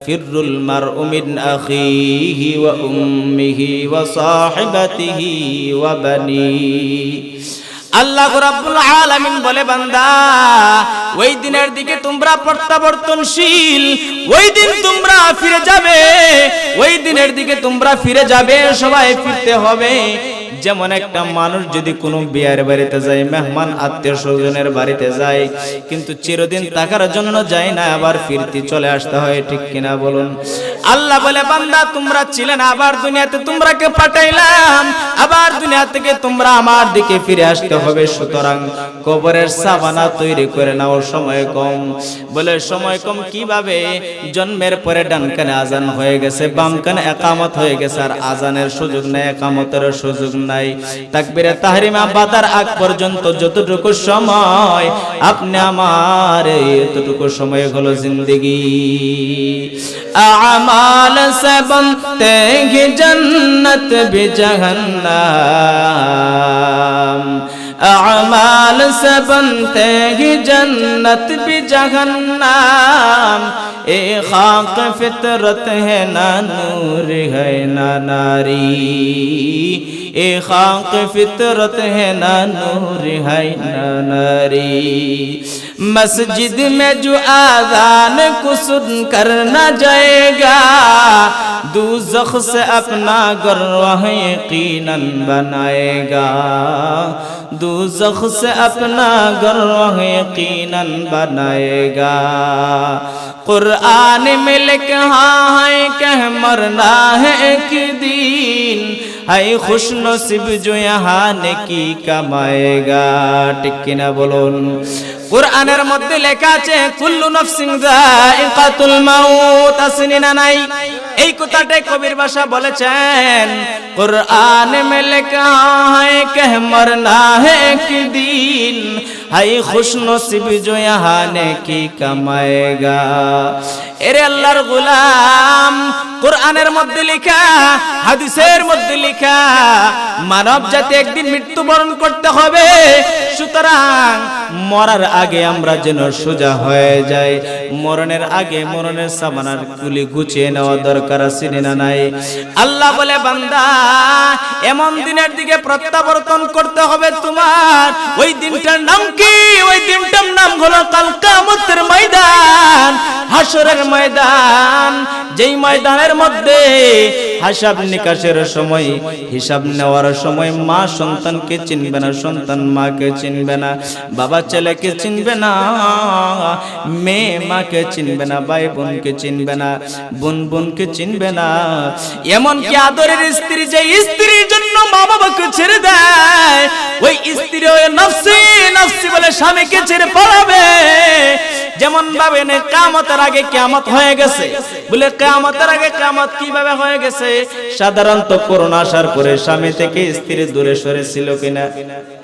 ফিররুল মারউ মিন আখিহি ওয়া উম্মিহি ওয়া সাহিবাতিহি ওয়া বানিহি। আল্লাহ রাব্বুল আলামিন বলে, বান্দা ওই দিনের দিকে তোমরা প্রত্যাবর্তনশীল, ওই দিন তোমরা ফিরে যাবে, ওই দিনের দিকে তোমরা ফিরে যাবে, সবাই ফিরতে হবে। যেমন একটা মানুষ যদি কোনো বিয়ের বাড়িতে যায়, মেহমান আত্মীয় স্বজনের বাড়িতে যায়, কিন্তু চিরদিন থাকার জন্য যায় না, আবার ফিরতি চলে আসতে হয়, ঠিক কিনা বলুন? আল্লাহ বলে, বান্দা তোমরা ছিলে না, আবার দুনিয়াতে তোমরাকে পাঠাইলাম, আবার দুনিয়া থেকে তোমরা আমার দিকে ফিরে আসতে হবে। সুতরাং কবরের সাবানা তৈরি করে নাও, সময় কম। বলে সময় কম কিভাবে? জন্মের পরে ডান কানে আজান হয়ে গেছে, বাম কানে একামত হয়ে গেছে, আর আজানের সুযোগ নাই, একামতের সুযোগ নাই। তাকবীরে তাহরিমা বাদার আগ পর্যন্ত যতটুকু সময় আপনি আমার, এতটুকু সময় হলো জিন্দেগি। আমাল সে বনতে হি জন্নত ভি জাহান্নাম, আমাল সে বনতে হি জন্নত ভি জাহান্নাম। এ খাক ফিতরত है ना नूर है ना नारी, ए खाक फितरत है ना नूर है ना नारी। मस्जिद में जो आज़ान को सुन कर न जाएगा, दूज़ख से अपना घर वह यकीनन बनाएगा, दूज़ख से अपना घर वह यकीनन बनाएगा। कुरान में लिखा है कि मरना है एक दिन, है खुश नसीब जो यहाँ नेकी कमाएगा, ঠিক কিনা বলুন? কুরআনের মধ্যে লেখা আছে কুল্লু নাফসিন যায়িকাতুল মাউত, আসেনি না নাই? এই কথাটাই কবির ভাষা বলেছেন, কুরআন মে লেখা है कि मरना है एक दिन, है खुश नसीब जो यहाँ नेकी कमाएगा। এরে আল্লাহর গোলাম, কুরআনের মধ্যে লেখা, হাদিসের মধ্যে লেখা, মানব জাতি একদিন মৃত্যুবরণ করতে হবে। সুতরাং মরার আগে আমরা যেন সোজা হয়ে যাই, মরণের আগে মরণের সামানার কুলি গুছিয়ে নেওয়া দরকার, আছে না নাই? আল্লাহ বলে, বান্দা এমন দিনের দিকে প্রত্যাবর্তন করতে হবে তোমার। ওই দিনটার নাম কি? ওই দিনটার নাম হলো কাল কিয়ামতের ময়দান, হাসরের ময়দান। যেই ময়দানের মধ্যে হিসাব নিকাশের সময়, হিসাব নেওয়ার সময় মা সন্তানকে চিনবে না, সন্তান মাকে চিনবে না, বাবা ছেলেকে চিনবে না, মেয়ে মাকে চিনবে না, ভাই বোনকে চিনবে না, বোন বোনকে চিনবে না। এমনকি আদরের স্ত্রী, যে স্ত্রীর জন্য মা বাবাকে ছেড়ে দেয়, ওই স্ত্রী ওই নফসি নফসি বলে স্বামীকে ছেড়ে পালাবে। যেমন ভাবে না কিয়ামতের আগে কিয়ামত হয়ে গেছে, বলে কিয়ামতের আগে কিয়ামত কিভাবে হয়ে গেছে? সাধারণত করোনা আসার পরে স্বামী থেকে স্ত্রী দূরে সরে ছিল কিনা?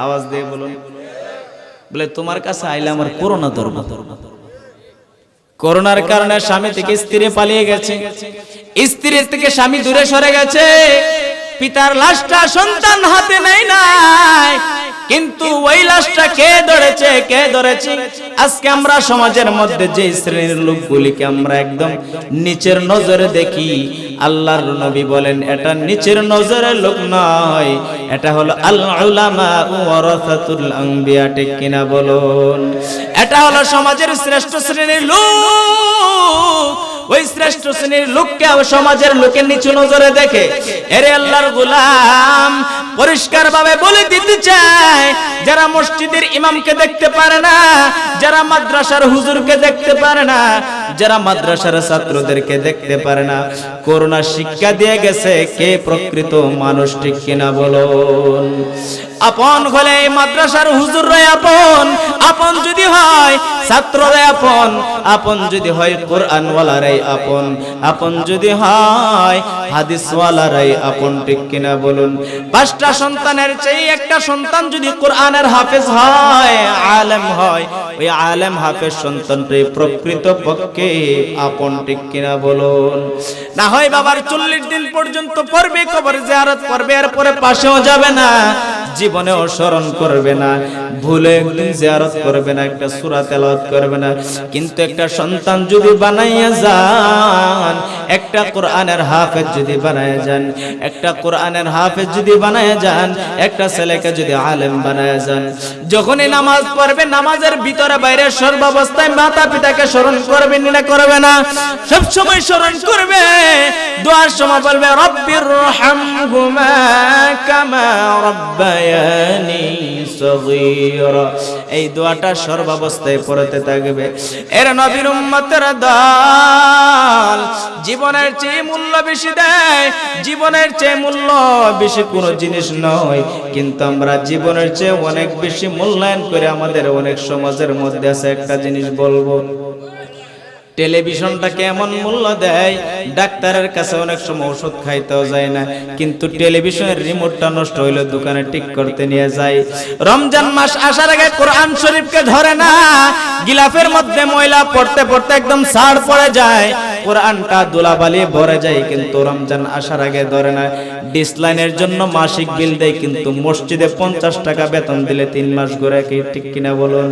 আওয়াজ দিয়ে বলুন। বলে তোমার কাছে আইলে আমার করোনা ধরব। করোনার কারণে স্বামী থেকে স্ত্রী পালিয়ে গেছে, স্ত্রী থেকে স্বামী দূরে সরে গেছে, পিতার লাশটা সন্তান হাতে নেয় নাই, কিন্তু ওই লাশটা কে ধরেছে? কে ধরেছে? আজকে আমরা সমাজের মধ্যে যে শ্রেণীর লোকগুলিকে আমরা একদম নিচের নজরে দেখি, আল্লাহর নবী বলেন এটা নিচের নজরের লোক নয়, এটা হলো আল উলামা ওয়ারাসাতুল আম্বিয়া, ঠিক কিনা বলুন? এটা হলো সমাজের শ্রেষ্ঠ শ্রেণীর লোক। ওই শ্রেষ্ঠ শ্রেণীর লোককে সমাজের লোকের নিচু নজরে দেখে। এরে আল্লাহর গোলাম, পরিষ্কার ভাবে বলে দিতে চায়, যারা মসজিদের ইমামকে দেখতে পারে না, যারা মাদ্রাসার হুজুরকে দেখতে পারে না, যারা মাদ্রাসার ছাত্রদেরকে দেখতে পারে না, করোনা শিক্ষা দিয়ে গেছে কে প্রকৃত মানুষ, ঠিক কিনা বলুন? আপন হলে মাদ্রাসার হুজুররাই আপন, আপন যদি হয় ছাত্ররাই আপন, আপন যদি হয় কোরআনওয়ালারাই আপন, আপন যদি হয় হাদিসওয়ালারাই আপন, ঠিক কিনা বলুন? 5টা সন্তানের চেয়ে একটা সন্তান যদি কোরআনের হাফেজ হয়, আলেম হয়, ওই আলেম হাফেজ সন্তানটাই প্রকৃত পক্ষে আপন, ঠিক কিনা বলুন? না হয় বাবার 40 দিন পর্যন্ত পড়বে, কবর জিয়ারত করবে, এরপরে পাশেও যাবে না, জীবনেও স্মরণ করবে না, ভুলে একদিন জিয়ারত করবে না, একটা সূরা তেলাওয়াত করবে না। কিন্তু একটা সন্তান যদি বানাইয়া যান, একটা কোরআনের হাফেজ যদি বানায় যান, একটা কোরআনের হাফেজ যদি বানায় যান, একটা ছেলেকে যদি আলেম বানায় যান, যখনই নামাজ পড়বে নামাজের ভিতরে বাইরে সর্বাবস্থায় মাতা পিতাকে স্মরণ করবে না করবে না? সব সময় স্মরণ করবে। দোয়ার সময় বলবে রব্বির রহমহুমা কামা রব্বায়ানি সগীরা। এই দোয়াটা সর্বাবস্থায় পড়তে থাকবে। এর নবীর উম্মতের দল জীবনের চেয়ে মূল্য বেশি দেয়। জীবনের চেয়ে মূল্য বেশি কোনো জিনিস নয়, কিন্তু আমরা জীবনের চেয়ে অনেক বেশি মূল্যায়ন করে আমাদের অনেক সমাজের মধ্যে আছে। একটা জিনিস বলবো, টেলিভিশনটাকে এমন মূল্য দেয়, ডাক্তারের কাছে অনেক সময় ওষুধ খাইতেও যায় না, কিন্তু টেলিভিশনের রিমোটটা নষ্ট হইলে দোকানে ঠিক করতে নিয়ে যায়। রমজান মাস আসার আগে কোরআন শরীফকে ধরে না, গিলাফের মধ্যে ময়লা পড়তে পড়তে একদম ছাড় পড়ে যায়, কোরআনটা ধুলাবালি ভরে যায়, কিন্তু রমজান আসার আগে ধরে না। ডিসলাইনের জন্য মাসিক বিল দেয়, কিন্তু মসজিদে 50 টাকা বেতন দিলে 3 মাস ঘুরে, কি ঠিক কিনা বলুন?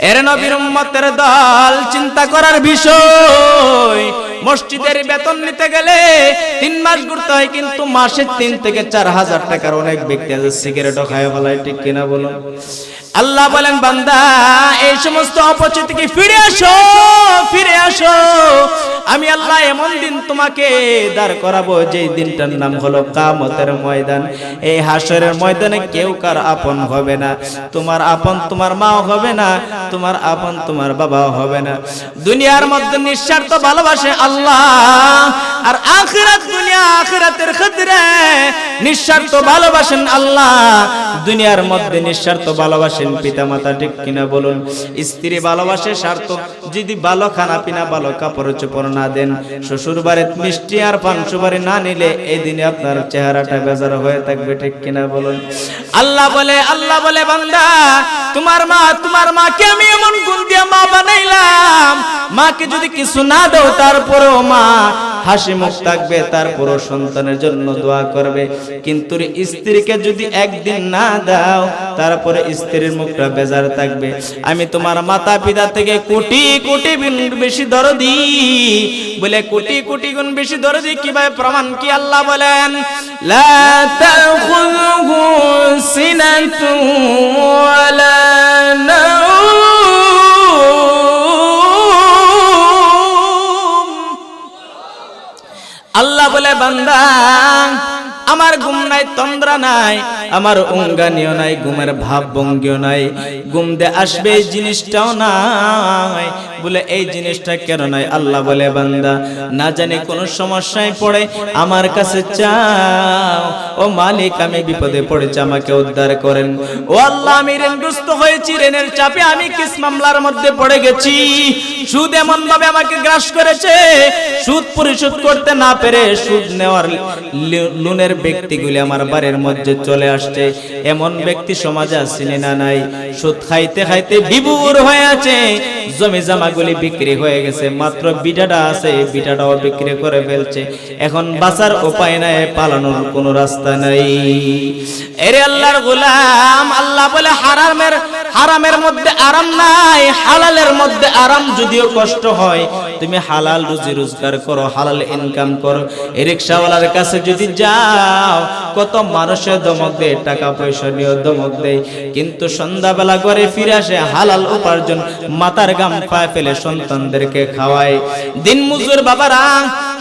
এর নবীর উম্মতের দল চিন্তা করার বিষয়। মসজিদের বেতন নিতে গেলে 3 মাস ঘুরতে হয়, কিন্তু মাসে 3 থেকে 4,000 টাকার অনেক ব্যক্তি আছে সিগারেটও খায় ফেলায়, ঠিক কিনা বলুন? আল্লাহ বলেন বান্দা এই সমস্ত অপচয় থেকে ফিরে আসো, ফিরে আসো। আমি আল্লাহ এমন দিন তোমাকে দাঁড় করাবো যে দিনটার নাম হলো কিয়ামতের ময়দান। এই হাসরের ময়দানে কেউ কার আপন হবে না। তোমার আপন তোমার মাও হবে না, তোমার আপন তোমার বাবাও হবে না। দুনিয়ার মধ্যে নিঃস্বার্থ ভালোবাসে আল্লাহ, আর আখিরাত দুনিয়া আখিরাতের ক্ষেত্রে নিঃস্বার্থ ভালোবাসেন আল্লাহ। দুনিয়ার মধ্যে নিঃস্বার্থ ভালোবাসেন পিতামাতা, ঠিক কিনা বলুন? স্ত্রী ভালোবাসে স্বার্থ, যদি ভালো খানা পিনা ভালো কাপড় চোপড় না দেন, শ্বশুর বাড়িতে মিষ্টি আর পাঁচশো বাড়ি না নিলে এই দিনে আপনার চেহারাটা বেজার হয়ে থাকবে, ঠিক কিনা বলুন? আল্লাহ বলে বান্দা তোমার মাকে আমি এমন গুণ দিয়ে মা বানাইলাম, মাকে যদি কিছু না দাও তারপরেও মা হাসি মুখ থাকবে, তারপরও সন্তানের জন্য দোয়া করবে। কিন্তু স্ত্রীকে যদি একদিন না দাও তারপরে স্ত্রীর মুখটা বেজার থাকবে। আমি তোমার মাতা পিতা থেকে কোটি কোটি গুণ বেশি দরদি, বলে কোটি কোটি গুণ বেশি দরদি। কিভাবে প্রমাণ কি? আল্লাহ বলেন লা তাখুযুহু সিনাতু ওয়ালা আল্লাহ বলে বান্দা আমার ঘুম নাই, তন্দ্রা নাই, আমার অঙ্গানিও নাই, ঘুমের ভাব ভঙ্গিও নাই, ঘুম দে আসবে এই জিনিসটাও নাই। বলে এই জিনিসটা কেন নাই? আল্লাহ বলে বান্দা না জানি কোন সমস্যায় পড়ে আমার কাছে চাও, ও মালিক আমি বিপদে পড়েছি আমাকে উদ্ধার করেন। ও আল্লাহ আমি ঋণগ্রস্ত হয়েছি, ঋণের চাপে আমি কেস মামলার মধ্যে পড়ে গেছি, সুদ এমন ভাবে আমাকে গ্রাস করেছে, সুদ পরিশোধ করতে না পেরে সুদ নেওয়ার লোনের ব্যক্তিগুলি আমার বাড়ির মধ্যে চলে আসছে। এমন ব্যক্তি সমাজে আসেনি না নাই? সুদ খাইতে খাইতে বিভোর হয়ে আছে, জমি জামাগুলি বিক্রি হয়ে গেছে, মাত্র বিটাটা আছে, বিটাটাও বিক্রি করে ফেলছে। এখন বাঁচার উপায় নাই, পালানোর কোনো রাস্তা নাই। এরে আল্লাহর গোলাম, আল্লাহ বলে হারামের মধ্যে আরাম নাই, হালালের মধ্যে আরাম। যদিও কষ্ট হয় তুমি হালাল রুজি রোজগার করো, হালাল ইনকাম করো। এই রিকশাওয়ালার কাছে যদি যাও কত মানুষের ধমক দেয়, টাকা পয়সা নিয়ে ধমক দেয়, কিন্তু সন্ধ্যাবেলা ঘরে ফিরে আসে হালাল উপার্জন, মাথার গাম পায়ে ফেলে সন্তানদেরকে খাওয়ায়। দিন মজুর বাবারা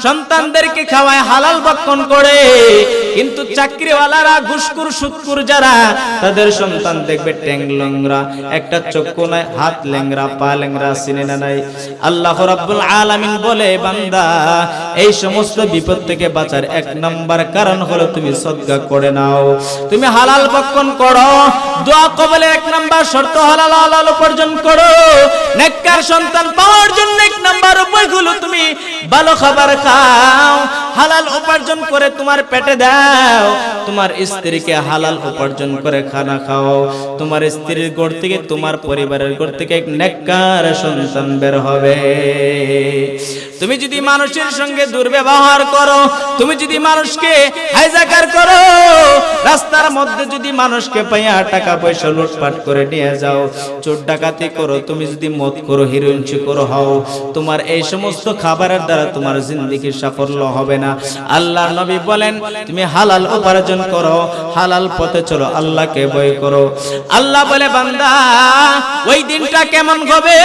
সন্তানদেরকে খাওয়ায়, হালাল ভক্ষণ করে। কিন্তু চাকরিওয়ালারা ঘুষখোর সুদখোর যারা, তাদের সন্তান দেখবে ট্যাং ল্যাংরা, একটা চক্ষু নাই, হাত ল্যাংরা, পা ল্যাংরা, চিনে না নাই। আল্লাহ রাব্বুল আলামিন বলে বান্দা এই সমস্ত বিপদ থেকে বাঁচার 1 নাম্বার কারণ হলো তুমি সদকা করে নাও, তুমি হালাল ভক্ষণ করো। দোয়া কবুলের 1 নাম্বার শর্ত হালাল উপার্জন করো। নেককার সন্তান পাওয়ার জন্য 1 নাম্বার উপায়গুলো তুমি ভালো খাবার খাও, হালাল উপার্জন করে তোমার পেটে দাও, তোমার স্ত্রীকে হালাল উপার্জন করে খানা খাও। তোমার স্ত্রীর ঘর থেকে, তোমার পরিবারের ঘর থেকে এক নেককার সন্তান বের হবে। তুমি যদি মানুষের সঙ্গে দুর্ব্যবহার করো, তুমি যদি মানুষকে হাইজাকার করো, রাস্তার মধ্যে যদি মানুষকে পাইয়া টাকা পয়সা লুটপাট করে নিয়ে যাও, চোর ডাকাতি করো, তুমি যদি মদ করো, হিরোইন করো হও, তোমার এই সমস্ত খাবারের দ্বারা তোমার জিন্দেগির সাফল্য হবে না। আল্লাহর নবী বলেন তুমি হালাল উপার্জন করো, হালাল পথে চলো, আল্লাহকে ভয় করো। আল্লাহ বলে বান্দা ওই দিনটা কেমন হবে,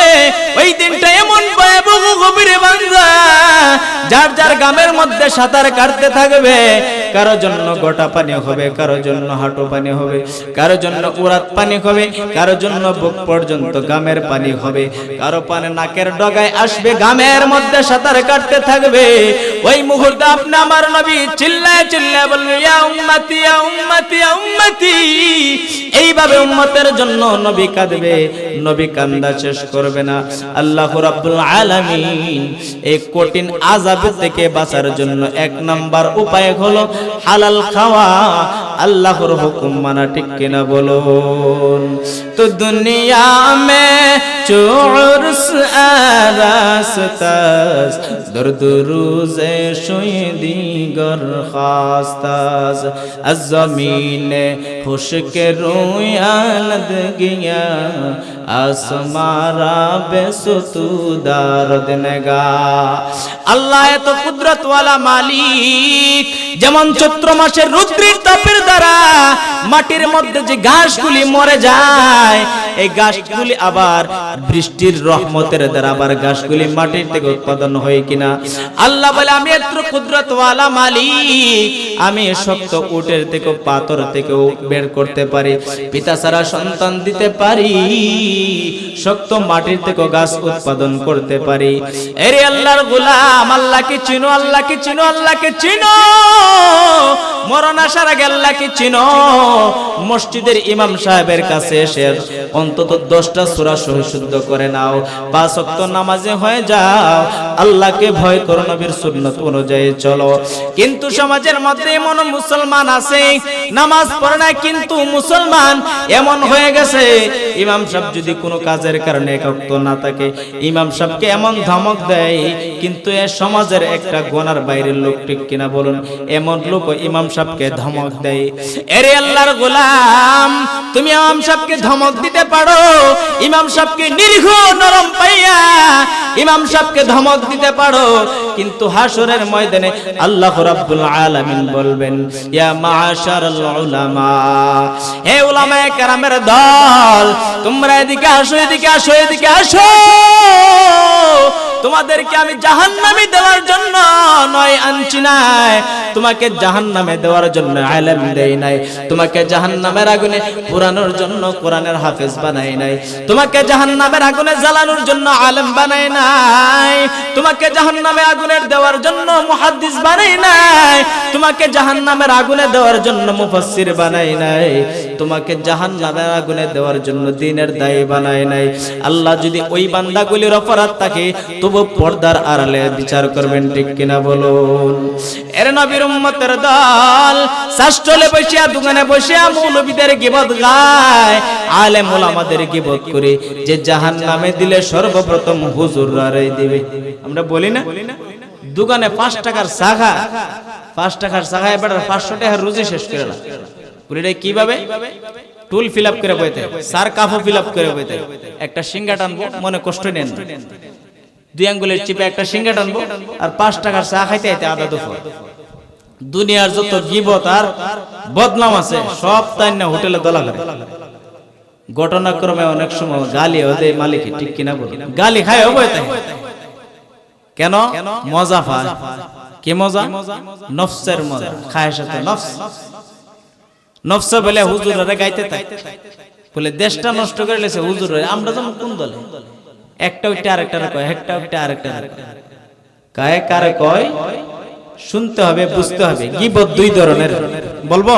ওই দিনটা এমন ভয়াবহ হবে রে বান্দা, যার যার গ্রামের মধ্যে সাঁতার কাটতে থাকবে, কারো জন্য গোটা পানি হবে, কারো জন্য হাঁটু পানি হবে, কারো জন্য উড়াত পানি হবে, কারো জন্য বুক পর্যন্ত গামের পানি হবে, কারো পানি নাকের ডগায় আসবে, গামের মধ্যে সাঁতার কাটতে থাকবে। ওই মুহূর্তে আপনি আমার নবী চিল্লায় চিল্লায় বলবে ইয়া উম্মতি ইয়া উম্মতি ইয়া উম্মতি, এইভাবে উম্মতের জন্য নবী কাঁদবে, নবী কান্দা শেষ করবে না। আল্লাহ রাব্বুল আলামিন এই কঠিন আযাব থেকে বাঁচার জন্য এক নাম্বার উপায় হলো হালাল খাওয়া, আল্লাহর হুকুম মানা, ঠিক কিনা বলুন? তো দুনিয়া মে চোরস আরাস্তাস দর্দ রোজে শুয়ে দিগর খাস্তাস আজ জমিনে খুশকে রোয়ালদ গিয়া আসমারা বেসুতুদার দেনগা। আল্লাহ এত কুদরত ওয়ালা মালিক, যেমন চৈত্র মাসের রৌদ্রের তাপের দ্বারা মাটির মধ্যে যে ঘাসগুলি মরে যায়, এই ঘাসগুলি আবার বৃষ্টির রহমতের দ্বারা আবার ঘাসগুলি মাটির থেকে উৎপাদন হয় কিনা। আল্লাহ বলে আমি এত কুদরত ওয়ালা মালিক, আমি শক্ত উটের থেকে পাথর থেকেও বের করতে পারি, পিতা ছাড়া সন্তান দিতে পারি, শক্ত মাটির থেকে গাছ উৎপাদন করতে পারি। এরে আল্লাহর গোলাম, আল্লাহকে চিনো, আল্লাহকে চিনো, আল্লাহকে চিনো, মরণ আসার আগে আল্লাহকে চিনো। মসজিদের ইমাম সাহেবের কাছে এসে অন্তত 10টা সূরা শুদ্ধ করে নাও, 5 ওয়াক্ত নামাজে হয়ে যাও, আল্লাহকে ভয় করো, নবীর সুন্নাত অনুযায়ী চলো। কিন্তু সমাজের মধ্যে এমন মুসলমান আছে নামাজ পড়ে না, কিন্তু মুসলমান এমন হয়ে গেছে ইমাম সাহেব যদি কোনো কাজের কারণে এক ওয়াক্ত না থাকে, ইমাম সাহেবকে এমন ধমক দেয়, কিন্তু এ সমাজের একটা গোনার বাইরের লোক, ঠিক কিনা বলুন? এমন লোক ইমাম সাহেবকে ধমক দেয়। এরে আল্লাহর গোলাম, তুমি ইমাম সাহেবকে ধমক দিতে পারো, ইমাম সাহেবকে নিরীহ নরম পাইয়া ইমাম সাহেবকে ধমক দিতে পারো, কিন্তু হাসরের ময়দানে আল্লাহ রাব্বুল আলামিন বলবেন ইয়া মাআশারাল উলামা, হে উলামায়ে কেরামের দল, তোমরা এদিকে আসো, এদিকে আসো, এদিকে আসো, তোমাদেরকে আমি জাহান্নামে দেওয়ার জন্য নয় আনছি নাই, তোমাকে জাহান্নামে দেওয়ার জন্য ইলম দেই নাই, তোমাকে জাহান্নামের আগুনে পুরানোর জন্য কোরআনের হাফেজ বানাই নাই, তোমাকে জাহান্নামের আগুনে জ্বালানোর জন্য আলেম বানাই নাই, তোমাকে জাহান্নামে আগুনের দেওয়ার জন্য মুহাদ্দিস বানাই নাই, তোমাকে জাহান্নামের আগুনে দেওয়ার জন্য মুফাসসির বানাই নাই, তোমাকে জাহান্নামের আগুনে দেওয়ার জন্য দ্বীনের দায়ী বানাই নাই। আল্লাহ যদি ওই বান্দাগুলির অপরাধ থাকে, তবু পর্দার আড়ালে বিচার করবেন, ঠিক কিনা বলুন? এর নবীর উম্মতের দল শাস্ত্রলে বসিয়া, দোকানে বসিয়া মৌলবীদের গীবত গায়, আলেম ওলামাদের গীবত করে, যে জাহান্নামে দিলে সর্বপ্রথম হুজুররাই দিবে। আমরা বলি না দোকানে 5 টাকার চা খা, 5 টাকার চা খায় বেটার 500 টাকার রুজি শেষ করে না। পুরিটা কিভাবে টুল ফিল আপ করে বইতে, সার কাফও ফিল আপ করে বইতে, একটা সিঙ্গা টানবো, মনে কষ্ট নেন, 2 আঙ্গুলের চিপে একটা সিঙ্গা টানবো, আর 5 টাকার চা খাইতে আইতে আদা দুপুর। দুনিয়ার যত গীবত আর বদনাম আছে সব তাই না হোটেলে দলা করে। ঘটনাক্রমে অনেক সময় গালি ওদের মালিক, ঠিক কিনা বলুন? গালি খায় হবে তাই, কেন? মজা পায়। কি মজা? নফসের মজা, খায়ের সাথে নফস। নফস বলে হুজুররা গাইতে থাকে, বলে দেশটা নষ্ট করে লেছে হুজুররা। আমরা যেমন কোন দলে, একটা উঠে আরেকটারে কয়, একটা উঠে আরেকটারে কায়ে কারে কয়, শুনতে হবে, বুঝতে হবে। গীবত 2 ধরনের, বলবো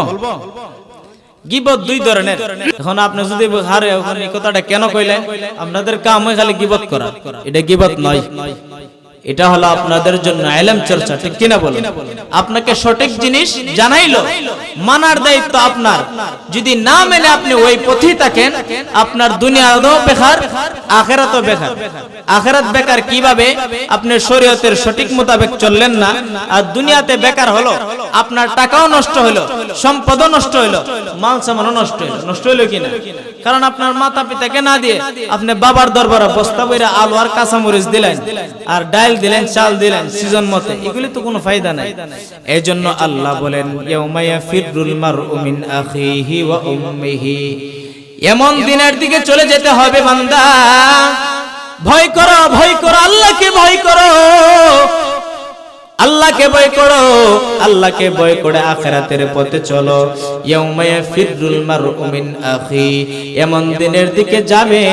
গীবত 2 ধরনের। এখন আপনি যদি হারে ওখানে কথাটা কেন কইলেন, আপনাদের কাম হয় খালি গীবত করা, এটা গীবত নয়, এটা হলো আপনাদের জন্য ইলম চর্চা, ঠিক কিনা বলেন? আপনাকে সঠিক জিনিস জানাইলো, মানার দায়িত্ব আপনার। যদি না মেনে আপনি ওই পথেই থাকেন, আপনার দুনিয়াও বেকার, আখিরাতও বেকার। আখিরাত বেকার কিভাবে? আপনি শরীয়তের সঠিক মোতাবেক চললেন না, আর দুনিয়াতে বেকার হলো, আপনার টাকাও নষ্ট হলো, সম্পদও নষ্ট হলো, মাল সামানও নষ্ট হলো। নষ্ট হলো কিনা? কারণ আপনার মাতা পিতাকে না দিয়ে আপনি বাবার দরবারে বস্তা বইরা আলু আর কাঁচামরিচ দিলেন, আর ডাল দিলেন, চাল দিলেন সিজন মতে, এগুলি তো কোনো ফায়দা নাই। এই জন্য আল্লাহ বলেন, ইয়াউমা ইয়াফিরুল মারউ মিন আখিহি ওয়া উম্মিহি, এমন দিনের দিকে চলে যেতে হবে বান্দা, ভয় করো, ভয় করো, আল্লাহকে ভয় করো, আল্লাহকে ভয় করো, আল্লাহকে ভয় করে আখিরাতের পথে চলো। ইয়াউমা ইয়াফিরুল মারউ মিন আখি, এমন দিনের দিকে যাবে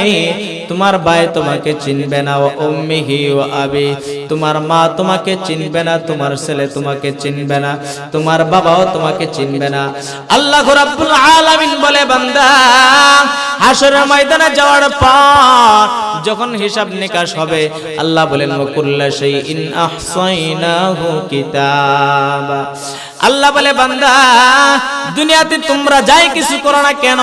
তোমার ভাই তোমাকে চিনবে না, ও উম্মিহি ওয়া আবি, তোমার মা তোমাকে চিনবে না, তোমার ছেলে তোমাকে চিনবে না, তোমার বাবাও তোমাকে চিনবে না। আল্লাহ রাব্বুল আলামিন বলে, বান্দা হাশরের ময়দানে যাওয়ার পর যখন হিসাব নিকাশ হবে, আল্লাহ বলেন, ওয়া কুল্লা শাইইন আহসাইনাহু কিতাবা। আল্লাহ বলে, বান্দা দুনিয়াতে তোমরা যাই কিছু করো না কেন,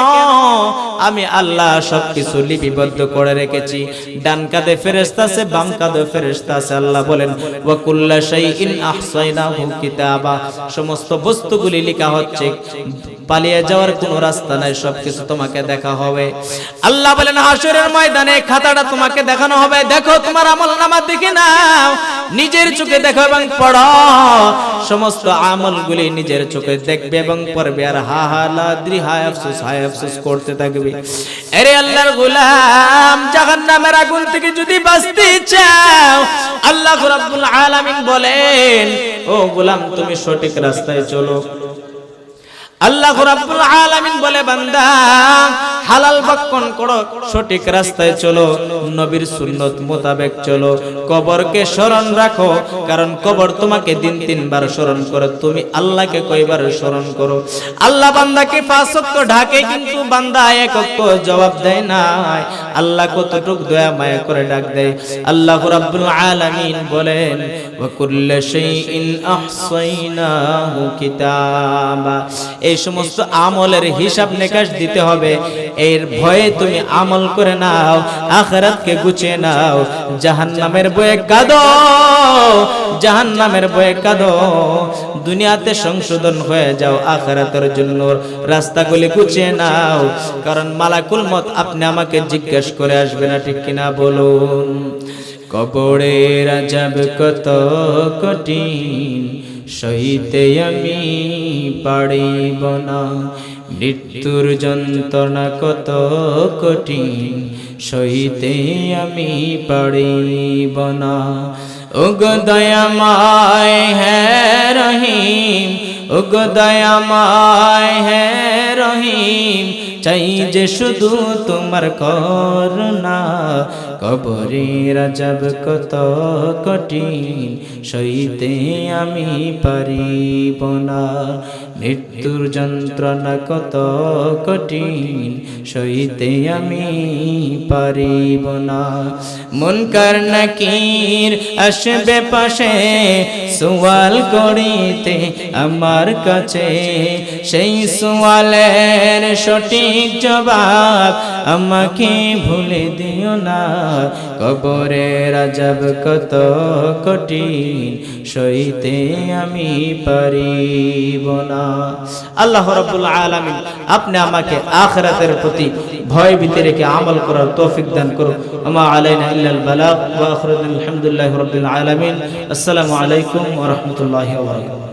আমি আল্লাহ সবকিছু লিপিবদ্ধ করে রেখেছি। ডান কাঁধে ফেরেশতা আছে, বাম কাঁধে ফেরেশতা আছে। আল্লাহ বলেন, ওয়া কুল্লা শাইইন আহসাইনাহু কিতাবা, সমস্ত বস্তুগুলি লেখা হচ্ছে, পালিয়ে যাওয়ার কোনো রাস্তা নাই, সবকিছু তোমাকে দেখা হবে। আল্লাহ বলেন, হাশরের ময়দানে খাতাটা তোমাকে দেখানো হবে, দেখো তোমার আমলনামা দেখে নাও, নিজের চোখে দেখো এবং পড়ো। সমস্ত আমলগুলি নিজের চোখে দেখবে এবং পড়বে, আর হা হা লাদ্রি, হায় আফসোস করতে থাকবে। আরে আল্লাহর গোলাম, জাহান্নামের আগুন থেকে যদি বাঁচতে চাও, আল্লাহ রাব্বুল আলামিন বলেন, ও গোলাম তুমি সঠিক রাস্তায় চলো। আল্লাহ রাব্বুল আলামিন বলে, বান্দা হালাল ভক্ষণ করো, সঠিক রাস্তায় চলো, নবীর সুন্নত মোতাবেক চলো, কবরকে স্মরণ রাখো, কারণ কবর তোমাকে দিন 3 বার স্মরণ করে, তুমি আল্লাহকে কয়বার স্মরণ করো? আল্লাহ বান্দাকে 5 ওয়াক্ত ঢাকে, কিন্তু বান্দা 1 ওয়াক্ত জবাব দেয় না। আল্লাহ কতটুক দয়া মায়া করে ডাক দেয়। আল্লাহ রাব্বুল আলামিন বলেন, ওয়া কুল্লা শাইইন আহসাইনাহু কিতাবা, এই সমস্ত আমলের হিসাব নিকাশ দিতে হবে। এর ভয়ে তুমি আমল করে নাও, আখিরাতকে গুছিয়ে নাও। জাহান্নামের ভয়ে কাঁদো, জাহান্নামের ভয়ে কাঁদো, দুনিয়াতে সংশোধন হয়ে যাও, আখিরাতের জন্য রাস্তাগুলি গুছিয়ে নাও, কারণ মালাকুল মউত আপনি আমাকে জিজ্ঞেস করে আসবে না, ঠিক কিনা বলুন? কবরের আযাব কত কঠিন, সইতে আমি পারিব না, মৃত্যুর যন্ত্রণা কত কঠিন, সইতে আমি পারিব না। ওগো দয়াময় হে রহিম, ওগো দয়াময় হে রহিম, চাই যে শুধু তোমার করুণা। কবরের আযাব কত কঠিন, সইতে আমি পারিব না, মৃত্যুর যন্ত্রণা কত কঠিন, সইতে আমি পারিব না। মুনকার নাকির আসবে পাশে, সওয়াল করিতে আমার কাছে, সেই সওয়ালের সঠিক জবাব আমাকে ভুলে দিও না। কবরের আযাব কত কঠিন, সইতে আমি পারিব না। আল্লাহ রাব্বুল আলামিন আপনি আমাকে আখিরাতের প্রতি ভয় ভীতি রেখে আমল করার তৌফিক দান করুন। আমা আলাইনা ইল্লাল বালাগ ওয়া আখিরুল হামদুলিল্লাহি রাব্বিল আলামিন। আসসালামু আলাইকুম ওয়া রাহমাতুল্লাহি ওয়া বারাকাতুহু।